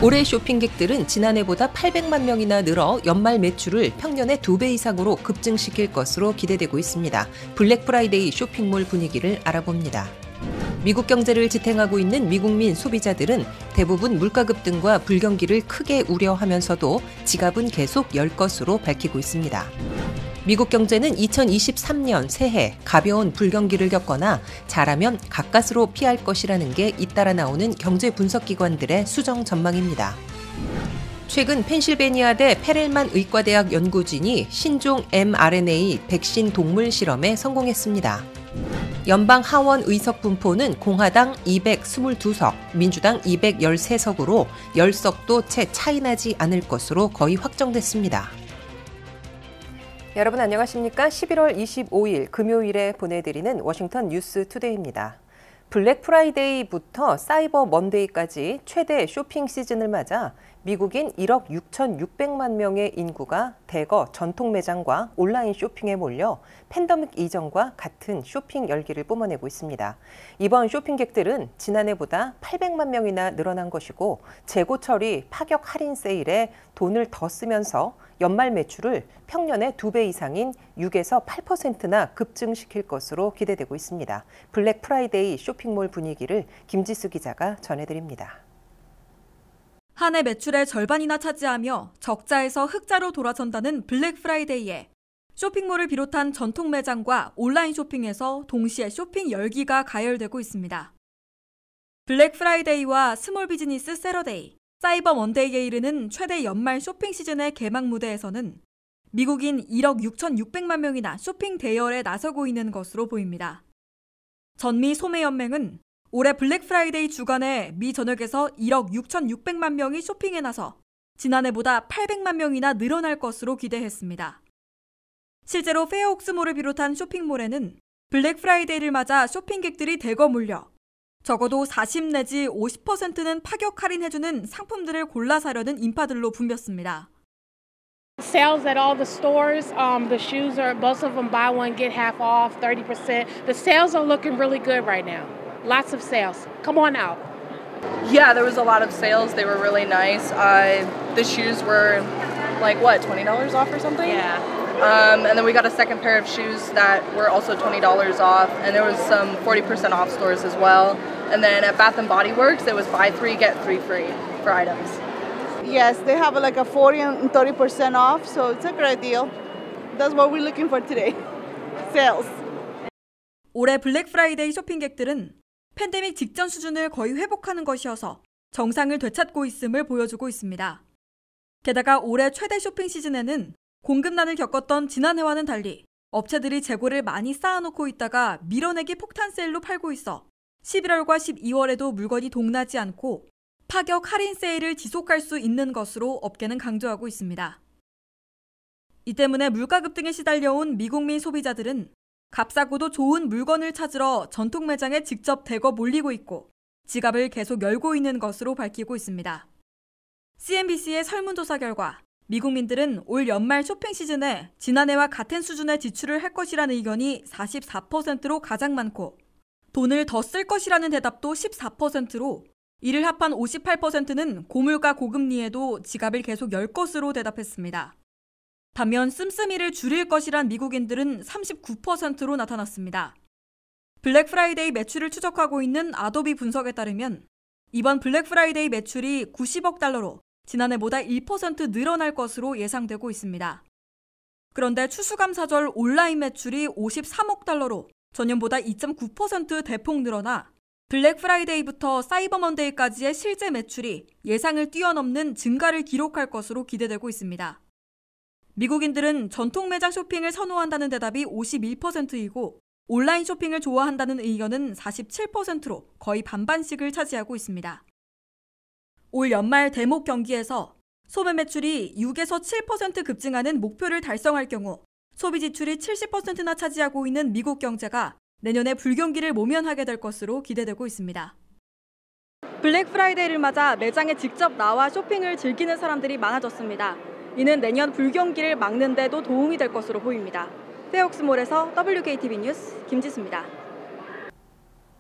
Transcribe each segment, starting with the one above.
올해 쇼핑객들은 지난해보다 800만 명이나 늘어 연말 매출을 평년의 2배 이상으로 급증시킬 것으로 기대되고 있습니다. 블랙 프라이데이 쇼핑몰 분위기를 알아봅니다. 미국 경제를 지탱하고 있는 미국민 소비자들은 대부분 물가 급등과 불경기를 크게 우려하면서도 지갑은 계속 열 것으로 밝히고 있습니다. 미국 경제는 2023년 새해 가벼운 불경기를 겪거나 잘하면 가까스로 피할 것이라는 게 잇따라 나오는 경제 분석기관들의 수정 전망입니다. 최근 펜실베니아대 페렐만 의과대학 연구진이 신종 mRNA 백신 동물 실험에 성공했습니다. 연방 하원 의석 분포는 공화당 222석, 민주당 213석으로 10석도 채 차이나지 않을 것으로 거의 확정됐습니다. 여러분 안녕하십니까? 11월 25일 금요일에 보내드리는 워싱턴 뉴스 투데이입니다. 블랙 프라이데이부터 사이버 먼데이까지 최대 쇼핑 시즌을 맞아 미국인 1억 6,600만 명의 인구가 대거 전통 매장과 온라인 쇼핑에 몰려 팬데믹 이전과 같은 쇼핑 열기를 뿜어내고 있습니다. 이번 쇼핑객들은 지난해보다 800만 명이나 늘어난 것이고 재고 처리 파격 할인 세일에 돈을 더 쓰면서 연말 매출을 평년의 2배 이상인 6에서 8%나 급증시킬 것으로 기대되고 있습니다. 블랙 프라이데이 쇼핑몰 분위기를 김지수 기자가 전해드립니다. 한 해 매출의 절반이나 차지하며 적자에서 흑자로 돌아선다는 블랙 프라이데이에 쇼핑몰을 비롯한 전통 매장과 온라인 쇼핑에서 동시에 쇼핑 열기가 가열되고 있습니다. 블랙 프라이데이와 스몰 비즈니스 세러데이, 사이버 먼데이에 이르는 최대 연말 쇼핑 시즌의 개막 무대에서는 미국인 1억 6,600만 명이나 쇼핑 대열에 나서고 있는 것으로 보입니다. 전미 소매연맹은 올해 블랙 프라이데이 주간에 미 전역에서 1억 6,600만 명이 쇼핑에 나서 지난해보다 800만 명이나 늘어날 것으로 기대했습니다. 실제로 페어옥스몰을 비롯한 쇼핑몰에는 블랙 프라이데이를 맞아 쇼핑객들이 대거 몰려 적어도 40 내지 50%는 파격 할인해주는 상품들을 골라 사려는 인파들로 붐볐습니다. Sales at all the stores, the shoes are, most of them buy one, get half off, 30%. The sales are looking really good right now. Lots of sales. Come on out. Yeah, there was a lot of sales. They were really nice. The shoes were like, what, $20 off or something? Yeah. And then we got a second pair of shoes that were also $20 off. And there was some 40% off stores as well. And then at Bath & Body Works, it was buy 3, get 3 free for items. Yes, they have like a 40 and 30% off, so it's a great deal. That's what we're looking for today. Sales. 올해 블랙 프라이데이 쇼핑객들은 팬데믹 직전 수준을 거의 회복하는 것이어서 정상을 되찾고 있음을 보여주고 있습니다. 게다가 올해 최대 쇼핑 시즌에는 공급난을 겪었던 지난해와는 달리 업체들이 재고를 많이 쌓아놓고 있다가 밀어내기 폭탄 세일로 팔고 있어 11월과 12월에도 물건이 동나지 않고 파격 할인 세일을 지속할 수 있는 것으로 업계는 강조하고 있습니다. 이 때문에 물가 급등에 시달려온 미국민 소비자들은 값싸고도 좋은 물건을 찾으러 전통 매장에 직접 대거 몰리고 있고 지갑을 계속 열고 있는 것으로 밝히고 있습니다. CNBC의 설문조사 결과 미국민들은 올 연말 쇼핑 시즌에 지난해와 같은 수준의 지출을 할 것이라는 의견이 44%로 가장 많고 돈을 더 쓸 것이라는 대답도 14%로 이를 합한 58%는 고물가 고금리에도 지갑을 계속 열 것으로 대답했습니다. 반면 씀씀이를 줄일 것이란 미국인들은 39%로 나타났습니다. 블랙 프라이데이 매출을 추적하고 있는 아도비 분석에 따르면 이번 블랙 프라이데이 매출이 90억 달러로 지난해보다 1% 늘어날 것으로 예상되고 있습니다. 그런데 추수감사절 온라인 매출이 53억 달러로 전년보다 2.9% 대폭 늘어나 블랙 프라이데이부터 사이버 먼데이까지의 실제 매출이 예상을 뛰어넘는 증가를 기록할 것으로 기대되고 있습니다. 미국인들은 전통 매장 쇼핑을 선호한다는 대답이 51%이고 온라인 쇼핑을 좋아한다는 의견은 47%로 거의 반반씩을 차지하고 있습니다. 올 연말 대목 경기에서 소매 매출이 6에서 7% 급증하는 목표를 달성할 경우 소비 지출이 70%나 차지하고 있는 미국 경제가 내년에 불경기를 모면하게 될 것으로 기대되고 있습니다. 블랙 프라이데이를 맞아 매장에 직접 나와 쇼핑을 즐기는 사람들이 많아졌습니다. 이는 내년 불경기를 막는 데도 도움이 될 것으로 보입니다. 페어옥스몰에서 WKTV 뉴스 김지수입니다.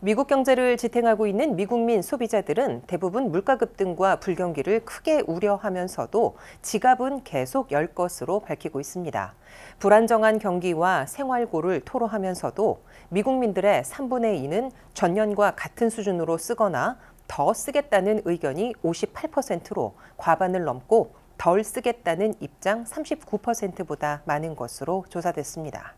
미국 경제를 지탱하고 있는 미국민 소비자들은 대부분 물가 급등과 불경기를 크게 우려하면서도 지갑은 계속 열 것으로 밝히고 있습니다. 불안정한 경기와 생활고를 토로하면서도 미국민들의 3분의 2는 전년과 같은 수준으로 쓰거나 더 쓰겠다는 의견이 58%로 과반을 넘고 덜 쓰겠다는 입장 39%보다 많은 것으로 조사됐습니다.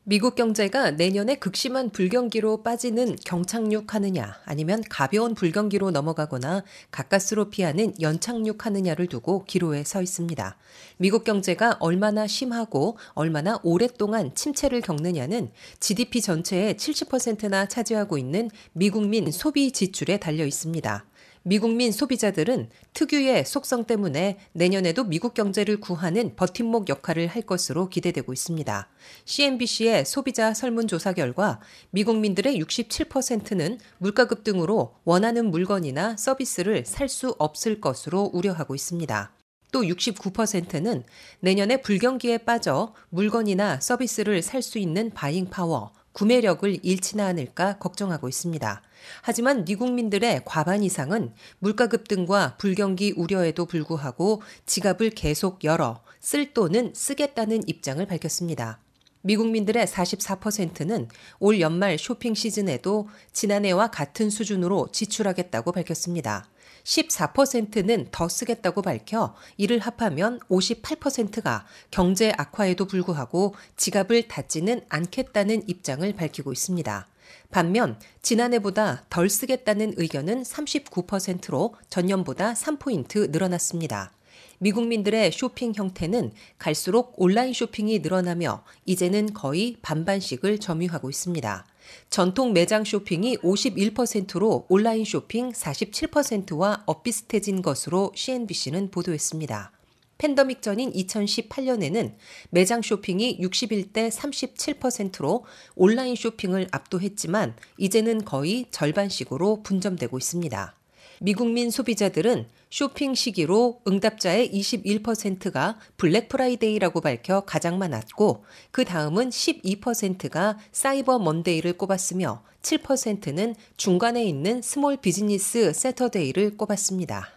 미국 경제가 내년에 극심한 불경기로 빠지는 경착륙하느냐 아니면 가벼운 불경기로 넘어가거나 가까스로 피하는 연착륙하느냐를 두고 기로에 서 있습니다. 미국 경제가 얼마나 심하고 얼마나 오랫동안 침체를 겪느냐는 GDP 전체의 70%나 차지하고 있는 미국민 소비 지출에 달려 있습니다. 미국민 소비자들은 특유의 속성 때문에 내년에도 미국 경제를 구하는 버팀목 역할을 할 것으로 기대되고 있습니다. CNBC의 소비자 설문조사 결과 미국민들의 67%는 물가 급등으로 원하는 물건이나 서비스를 살 수 없을 것으로 우려하고 있습니다. 또 69%는 내년에 불경기에 빠져 물건이나 서비스를 살 수 있는 바잉 파워, 구매력을 잃지나 않을까 걱정하고 있습니다. 하지만 미국민들의 과반 이상은 물가 급등과 불경기 우려에도 불구하고 지갑을 계속 열어 쓸 돈은 쓰겠다는 입장을 밝혔습니다. 미국민들의 44%는 올 연말 쇼핑 시즌에도 지난해와 같은 수준으로 지출하겠다고 밝혔습니다. 14%는 더 쓰겠다고 밝혀 이를 합하면 58%가 경제 악화에도 불구하고 지갑을 닫지는 않겠다는 입장을 밝히고 있습니다. 반면 지난해보다 덜 쓰겠다는 의견은 39%로 전년보다 3포인트 늘어났습니다. 미국민들의 쇼핑 형태는 갈수록 온라인 쇼핑이 늘어나며 이제는 거의 반반씩을 점유하고 있습니다. 전통 매장 쇼핑이 51%로 온라인 쇼핑 47%와 엇비슷해진 것으로 CNBC는 보도했습니다. 팬데믹 전인 2018년에는 매장 쇼핑이 61대 37%로 온라인 쇼핑을 압도했지만 이제는 거의 절반씩으로 분점되고 있습니다. 미국민 소비자들은 쇼핑 시기로 응답자의 21%가 블랙 프라이데이라고 밝혀 가장 많았고 그 다음은 12%가 사이버 먼데이를 꼽았으며 7%는 중간에 있는 스몰 비즈니스 세터데이를 꼽았습니다.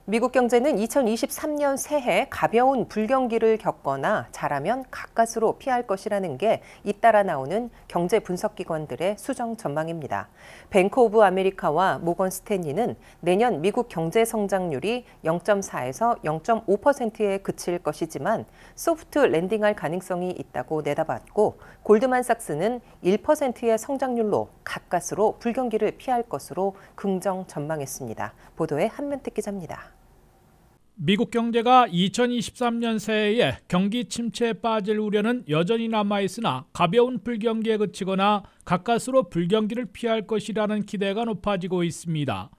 미국 경제는 2023년 새해 가벼운 불경기를 겪거나 잘하면 가까스로 피할 것이라는 게 잇따라 나오는 경제 분석기관들의 수정 전망입니다. 뱅크 오브 아메리카와 모건 스탠리는 내년 미국 경제 성장률이 0.4에서 0.5%에 그칠 것이지만 소프트 랜딩할 가능성이 있다고 내다봤고 골드만삭스는 1%의 성장률로 가까스로 불경기를 피할 것으로 긍정 전망했습니다. 보도에 한면택 기자입니다. 미국 경제가 2023년 새해에 경기 침체에 빠질 우려는 여전히 남아있으나 가벼운 불경기에 그치거나 가까스로 불경기를 피할 것이라는 기대가 높아지고 있습니다.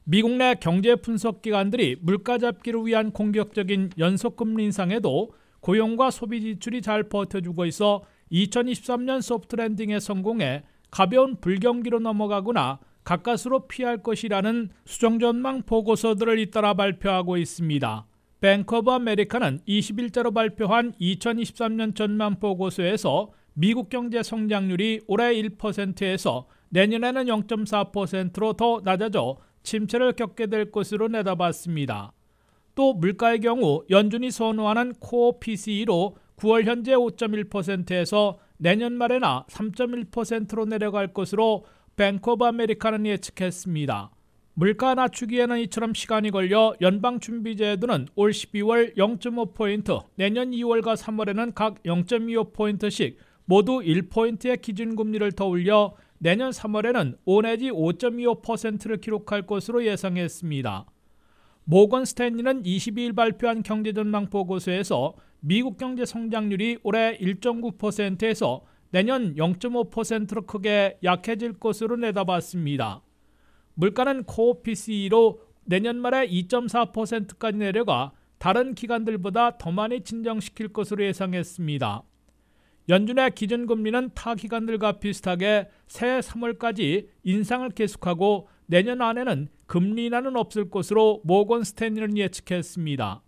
미국 내 경제 분석기관들이 물가 잡기를 위한 공격적인 연속금리 인상에도 고용과 소비 지출이 잘 버텨주고 있어 2023년 소프트 랜딩에 성공해 가벼운 불경기로 넘어가거나 가까스로 피할 것이라는 수정 전망 보고서들을 잇따라 발표하고 있습니다. 뱅크 오브 아메리카는 20일자로 발표한 2023년 전망 보고서에서 미국 경제 성장률이 올해 1%에서 내년에는 0.4%로 더 낮아져 침체를 겪게 될 것으로 내다봤습니다. 또 물가의 경우 연준이 선호하는 코어 PCE로 9월 현재 5.1%에서 내년 말에나 3.1%로 내려갈 것으로 뱅크 오브 아메리카는 예측했습니다. 물가 낮추기에는 이처럼 시간이 걸려 연방준비제도는 올 12월 0.5포인트, 내년 2월과 3월에는 각 0.25포인트씩 모두 1포인트의 기준금리를 더 올려 내년 3월에는 5 내지 5.25%를 기록할 것으로 예상했습니다. 모건 스탠리는 22일 발표한 경제전망 보고서에서 미국 경제 성장률이 올해 1.9%에서 내년 0.5%로 크게 약해질 것으로 내다봤습니다. 물가는 코어 PCE로 내년 말에 2.4%까지 내려가 다른 기관들보다 더 많이 진정시킬 것으로 예상했습니다. 연준의 기준금리는 타 기관들과 비슷하게 새해 3월까지 인상을 계속하고 내년 안에는 금리 인하는 없을 것으로 모건 스탠리는 예측했습니다.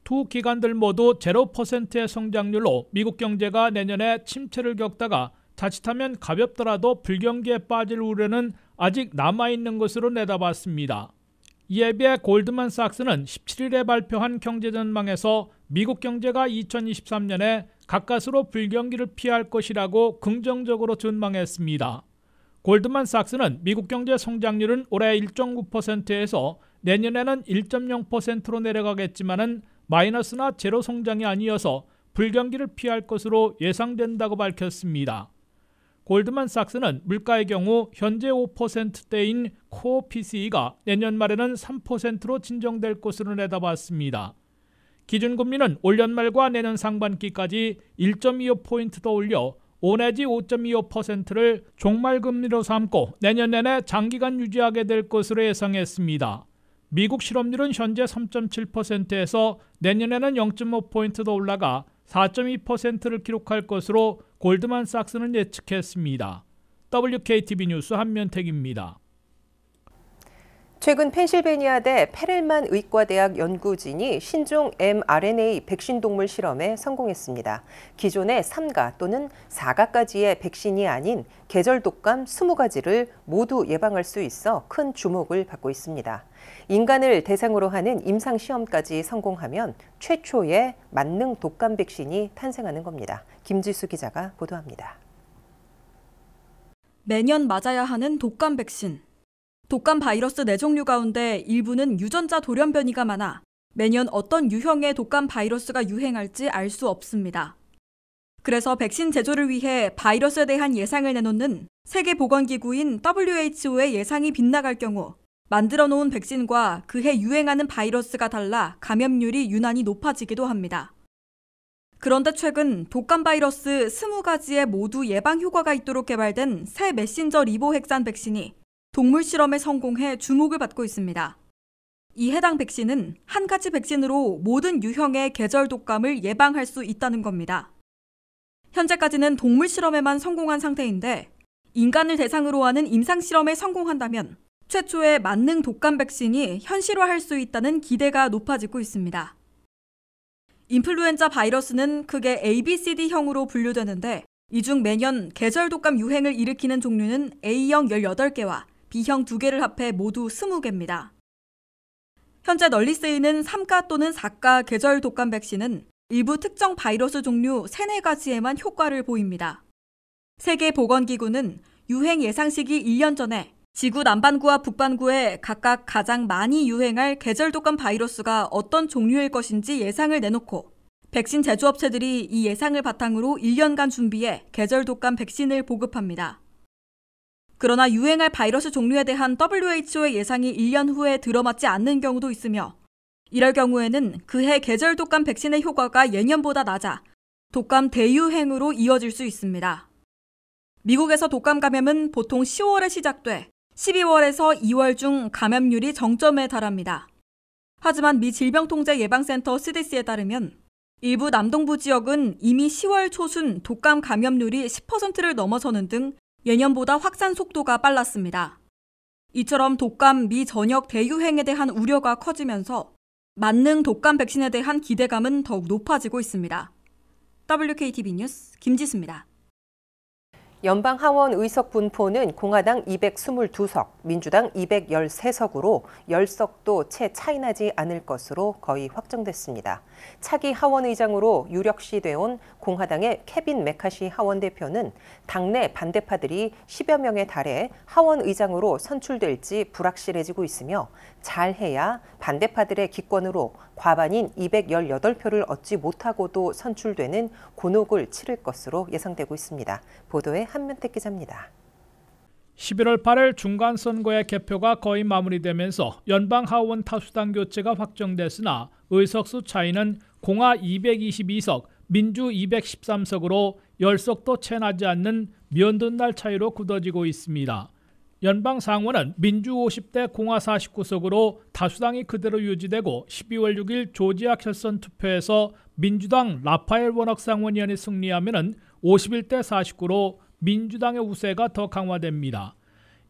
두 기관들 모두 0%의 성장률로 미국 경제가 내년에 침체를 겪다가 자칫하면 가볍더라도 불경기에 빠질 우려는 아직 남아있는 것으로 내다봤습니다. 이에 비해 골드만삭스는 17일에 발표한 경제전망에서 미국 경제가 2023년에 가까스로 불경기를 피할 것이라고 긍정적으로 전망했습니다. 골드만삭스는 미국 경제 성장률은 올해 1.9%에서 내년에는 1.0%로 내려가겠지만은 마이너스나 제로 성장이 아니어서 불경기를 피할 것으로 예상된다고 밝혔습니다. 골드만삭스는 물가의 경우 현재 5%대인 코어 PCE가 내년 말에는 3%로 진정될 것으로 내다봤습니다. 기준금리는 올 연말과 내년 상반기까지 1.25포인트 더 올려 5 내지 5.25%를 종말금리로 삼고 내년 내내 장기간 유지하게 될 것으로 예상했습니다. 미국 실업률은 현재 3.7%에서 내년에는 0.5포인트 더 올라가 4.2%를 기록할 것으로 골드만삭스는 예측했습니다. WKTV 뉴스 한면택입니다. 최근 펜실베니아대 페렐만 의과대학 연구진이 신종 mRNA 백신 동물 실험에 성공했습니다. 기존의 3가 또는 4가까지의 백신이 아닌 계절 독감 20가지를 모두 예방할 수 있어 큰 주목을 받고 있습니다. 인간을 대상으로 하는 임상시험까지 성공하면 최초의 만능 독감 백신이 탄생하는 겁니다. 김지수 기자가 보도합니다. 매년 맞아야 하는 독감 백신. 독감 바이러스 4종류 가운데 일부는 유전자 돌연 변이가 많아 매년 어떤 유형의 독감 바이러스가 유행할지 알 수 없습니다. 그래서 백신 제조를 위해 바이러스에 대한 예상을 내놓는 세계보건기구인 WHO의 예상이 빗나갈 경우 만들어 놓은 백신과 그해 유행하는 바이러스가 달라 감염률이 유난히 높아지기도 합니다. 그런데 최근 독감 바이러스 20가지의 모두 예방 효과가 있도록 개발된 새 메신저 리보핵산 백신이 동물 실험에 성공해 주목을 받고 있습니다. 이 해당 백신은 한 가지 백신으로 모든 유형의 계절 독감을 예방할 수 있다는 겁니다. 현재까지는 동물 실험에만 성공한 상태인데 인간을 대상으로 하는 임상 실험에 성공한다면 최초의 만능 독감 백신이 현실화할 수 있다는 기대가 높아지고 있습니다. 인플루엔자 바이러스는 크게 ABCD형으로 분류되는데 이 중 매년 계절 독감 유행을 일으키는 종류는 A형 18개와 B형 2개를 합해 모두 20개입니다. 현재 널리 쓰이는 3가 또는 4가 계절 독감 백신은 일부 특정 바이러스 종류 3-4가지에만 효과를 보입니다. 세계보건기구는 유행 예상 시기 1년 전에 지구 남반구와 북반구에 각각 가장 많이 유행할 계절 독감 바이러스가 어떤 종류일 것인지 예상을 내놓고 백신 제조업체들이 이 예상을 바탕으로 1년간 준비해 계절 독감 백신을 보급합니다. 그러나 유행할 바이러스 종류에 대한 WHO의 예상이 1년 후에 들어맞지 않는 경우도 있으며 이럴 경우에는 그해 계절 독감 백신의 효과가 예년보다 낮아 독감 대유행으로 이어질 수 있습니다. 미국에서 독감 감염은 보통 10월에 시작돼 12월에서 2월 중 감염률이 정점에 달합니다. 하지만 미 질병통제예방센터 CDC에 따르면 일부 남동부 지역은 이미 10월 초순 독감 감염률이 10%를 넘어서는 등 예년보다 확산 속도가 빨랐습니다. 이처럼 독감 미전역 대유행에 대한 우려가 커지면서 만능 독감 백신에 대한 기대감은 더욱 높아지고 있습니다. WKTV 뉴스 김지수입니다. 연방 하원 의석 분포는 공화당 222석, 민주당 213석으로 10석도 채 차이나지 않을 것으로 거의 확정됐습니다. 차기 하원 의장으로 유력시 돼온 공화당의 케빈 메카시 하원 대표는 당내 반대파들이 10여 명에 달해 하원 의장으로 선출될지 불확실해지고 있으며 잘해야 반대파들의 기권으로 과반인 218표를 얻지 못하고도 선출되는 곤혹을 치를 것으로 예상되고 있습니다. 보도에 한면택 기자입니다. 11월 8일 중간선거의 개표가 거의 마무리되면서 연방하원 다수당 교체가 확정됐으나 의석수 차이는 공화 222석, 민주 213석으로 10석도 채 나지 않는 미언둔 날 차이로 굳어지고 있습니다. 연방상원은 민주 50대 공화 49석으로 다수당이 그대로 유지되고 12월 6일 조지아 결선 투표에서 민주당 라파엘 워낙 상원의원이 승리하면 51대 49로 민주당의 우세가 더 강화됩니다.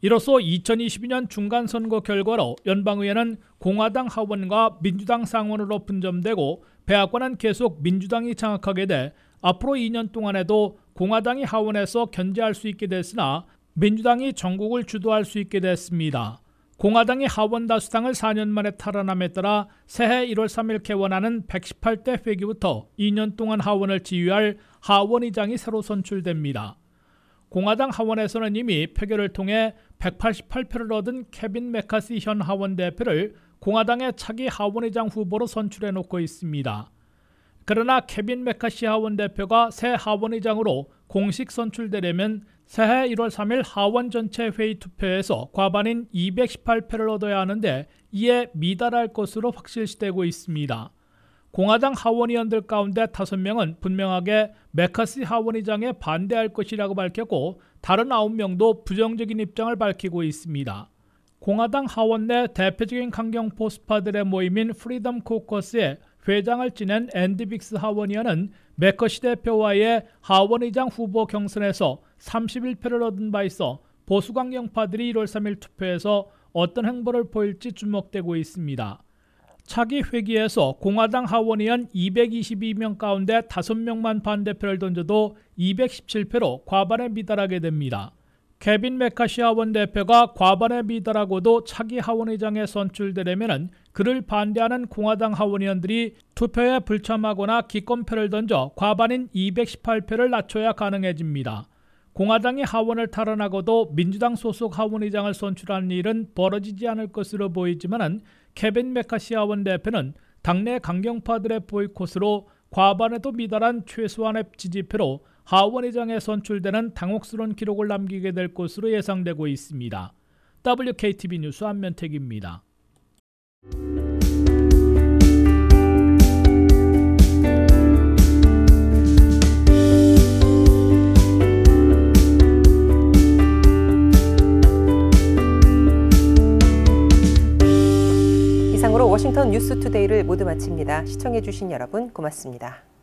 이로써 2022년 중간선거 결과로 연방의회는 공화당 하원과 민주당 상원으로 분점되고 배합권은 계속 민주당이 장악하게 돼 앞으로 2년 동안에도 공화당이 하원에서 견제할 수 있게 됐으나 민주당이 전국을 주도할 수 있게 됐습니다. 공화당이 하원 다수당을 4년 만에 탈환함에 따라 새해 1월 3일 개원하는 118대 회기부터 2년 동안 하원을 지휘할 하원의장이 새로 선출됩니다. 공화당 하원에서는 이미 표결을 통해 188표를 얻은 케빈 메카시 현 하원 대표를 공화당의 차기 하원의장 후보로 선출해 놓고 있습니다. 그러나 케빈 메카시 하원 대표가 새 하원의장으로 공식 선출되려면 새해 1월 3일 하원 전체 회의 투표에서 과반인 218표를 얻어야 하는데 이에 미달할 것으로 확실시되고 있습니다. 공화당 하원의원들 가운데 5명은 분명하게 메카시 하원의장에 반대할 것이라고 밝혔고 다른 9명도 부정적인 입장을 밝히고 있습니다. 공화당 하원 내 대표적인 강경 보수파들의 모임인 프리덤 코커스의 회장을 지낸 앤디 빅스 하원의원은 메커시 대표와의 하원의장 후보 경선에서 31표를 얻은 바 있어 보수 강경파들이 1월 3일 투표에서 어떤 행보를 보일지 주목되고 있습니다. 차기 회기에서 공화당 하원의원 222명 가운데 5명만 반대표를 던져도 217표로 과반에 미달하게 됩니다. 케빈 메카시 하원 대표가 과반에 미달하고도 차기 하원의장에 선출되려면 그를 반대하는 공화당 하원의원들이 투표에 불참하거나 기권표를 던져 과반인 218표를 낮춰야 가능해집니다. 공화당이 하원을 탈환하고도 민주당 소속 하원의장을 선출하는 일은 벌어지지 않을 것으로 보이지만 케빈 메카시 하원 대표는 당내 강경파들의 보이콧으로 과반에도 미달한 최소한의 지지표로 하원의장에 선출되는 당혹스러운 기록을 남기게 될 것으로 예상되고 있습니다. WKTV 뉴스 안면택입니다. 이상으로 워싱턴 뉴스투데이를 모두 마칩니다. 시청해주신 여러분 고맙습니다.